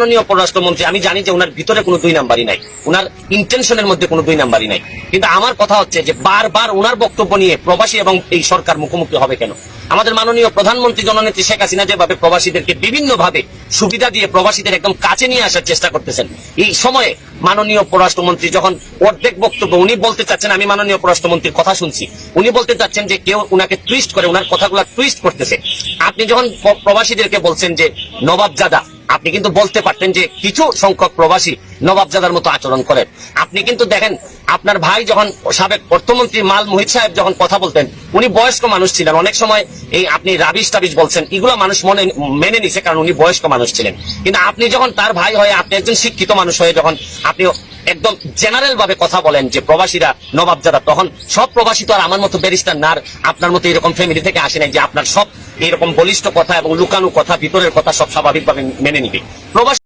মাননীয় পররাষ্ট্রমন্ত্রী, আমি জানি যে ওনার ভিতরে কোনো দুই নাম্বারই নাই, ওনার ইন্টেনশনের মধ্যে কোনো দুই নাম্বারই নাই, কিন্তু আমার কথা হচ্ছে যে বারবার ওনার বক্তব্য নিয়ে প্রবাসী এবং এই সরকার মুখোমুখি হবে কেন? আমাদের মাননীয় প্রধানমন্ত্রী জননেত্রী শেখ হাসিনা যেভাবে প্রবাসীদেরকে বিভিন্ন ভাবে সুবিধা দিয়ে প্রবাসীদের একদম কাছে নিয়ে আসার চেষ্টা করতেছেন, এই সময়ে মাননীয় পররাষ্ট্রমন্ত্রী যখন অর্ধেক বক্তব্য উনি বলতে চাচ্ছেন, আমি মাননীয় পররাষ্ট্রমন্ত্রীর কথা শুনছি, উনি বলতে চাচ্ছেন যে কেউ উনাকে টুইস্ট করে, উনার কথাগুলো টুইস্ট করতেছে। আপনি যখন প্রবাসীদেরকে বলছেন যে নবাবজাদা, আপনি কিন্তু বলতে পারতেন যে কিছু সংখ্যক প্রবাসী নবাবজাদার মতো আচরণ করেন। আপনি কিন্তু দেখেন, আপনার ভাই যখন সাবেক অর্থমন্ত্রী মাল মুহিত সাহেব যখন কথা বলতেন, উনি বয়স্ক মানুষ ছিলেন, অনেক সময় এই আপনি রাবিশ টাবিশ বলছেন, এগুলো মানুষ মেনে নিছে, কারণ উনি বয়স্ক মানুষ ছিলেন। কিন্তু আপনি যখন তার ভাই হয়ে, আপনি একজন শিক্ষিত মানুষ হয়ে যখন আপনি একদম জেনারেল ভাবে কথা বলেন যে প্রবাসীরা নবাবজাদা, তখন সব প্রবাসী তো আর আমার মতো ব্যারিস্টার না, আপনার মতো এরকম ফ্যামিলি থেকে আসে নাই যে আপনার সব এরকম বলিষ্ঠ কথা এবং লুকানো কথা, ভিতরের কথা সব স্বাভাবিকভাবে মেনে নিবে। প্রবাসী